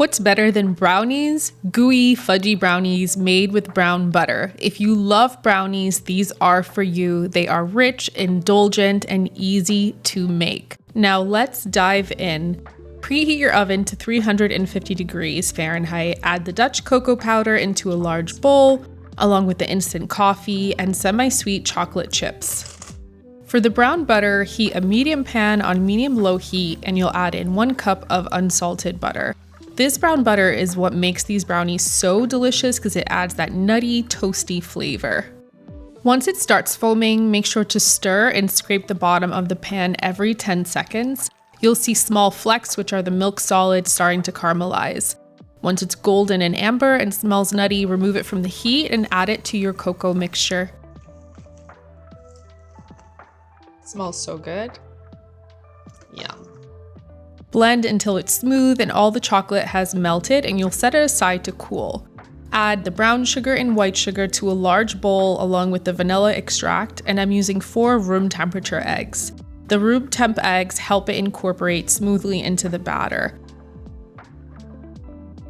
What's better than brownies? Gooey, fudgy brownies made with brown butter. If you love brownies, these are for you. They are rich, indulgent, and easy to make. Now let's dive in. Preheat your oven to 350 degrees Fahrenheit. Add the Dutch cocoa powder into a large bowl, along with the instant coffee and semi-sweet chocolate chips. For the brown butter, heat a medium pan on medium-low heat, and you'll add in 1 cup of unsalted butter. This brown butter is what makes these brownies so delicious because it adds that nutty, toasty flavor. Once it starts foaming, make sure to stir and scrape the bottom of the pan every 10 seconds. You'll see small flecks, which are the milk solids, starting to caramelize. Once it's golden and amber and smells nutty, remove it from the heat and add it to your cocoa mixture. It smells so good. Yum. Blend until it's smooth and all the chocolate has melted, and you'll set it aside to cool. Add the brown sugar and white sugar to a large bowl along with the vanilla extract, and I'm using 4 room temperature eggs. The room temp eggs help it incorporate smoothly into the batter.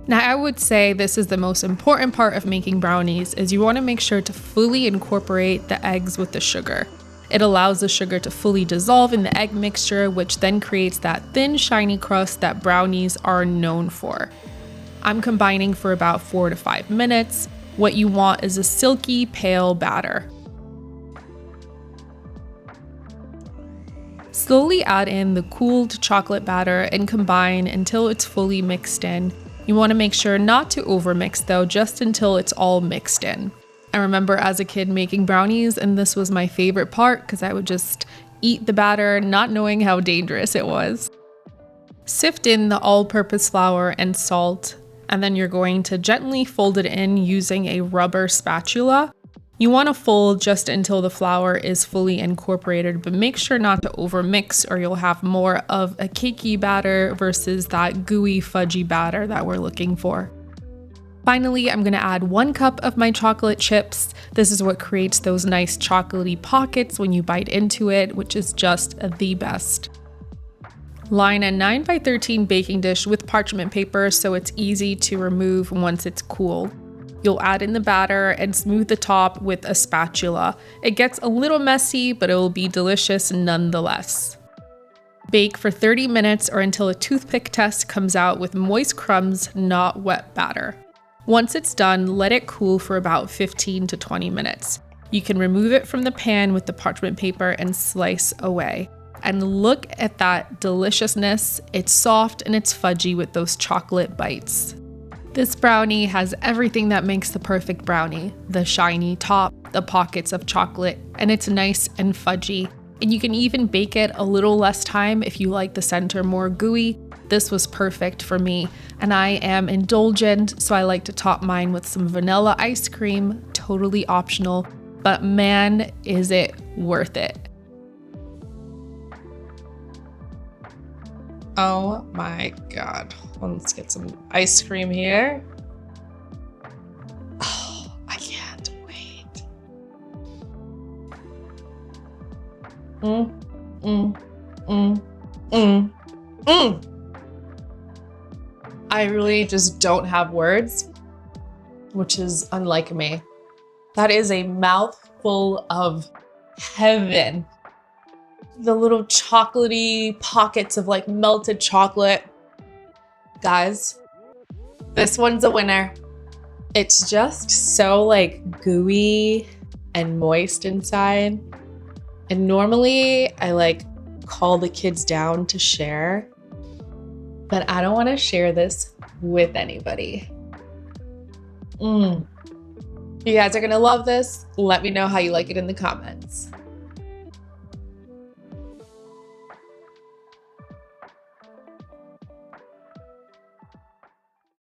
Now I would say this is the most important part of making brownies, is you want to make sure to fully incorporate the eggs with the sugar. It allows the sugar to fully dissolve in the egg mixture, which then creates that thin, shiny crust that brownies are known for. I'm combining for about 4 to 5 minutes. What you want is a silky, pale batter. Slowly add in the cooled chocolate batter and combine until it's fully mixed in. You want to make sure not to overmix though, just until it's all mixed in. I remember as a kid making brownies, and this was my favorite part because I would just eat the batter, not knowing how dangerous it was. Sift in the all-purpose flour and salt, and then you're going to gently fold it in using a rubber spatula. You want to fold just until the flour is fully incorporated, but make sure not to overmix or you'll have more of a cakey batter versus that gooey, fudgy batter that we're looking for. Finally, I'm going to add 1 cup of my chocolate chips. This is what creates those nice chocolatey pockets when you bite into it, which is just the best. Line a 9x13 baking dish with parchment paper so it's easy to remove once it's cool. You'll add in the batter and smooth the top with a spatula. It gets a little messy, but it will be delicious nonetheless. Bake for 30 minutes or until a toothpick test comes out with moist crumbs, not wet batter. Once it's done, let it cool for about 15 to 20 minutes. You can remove it from the pan with the parchment paper and slice away. And look at that deliciousness. It's soft and it's fudgy with those chocolate bites. This brownie has everything that makes the perfect brownie. The shiny top, the pockets of chocolate, and it's nice and fudgy. And you can even bake it a little less time if you like the center more gooey. This was perfect for me, and I am indulgent, so I like to top mine with some vanilla ice cream, totally optional, but man, is it worth it. Oh my God. Well, let's get some ice cream here. Oh, I can't wait. I really just don't have words, which is unlike me. That is a mouthful of heaven. The little chocolatey pockets of like melted chocolate. Guys, this one's a winner. It's just so like gooey and moist inside. And normally I like call the kids down to share, but I don't want to share this with anybody. You guys are gonna love this. Let me know how you like it in the comments.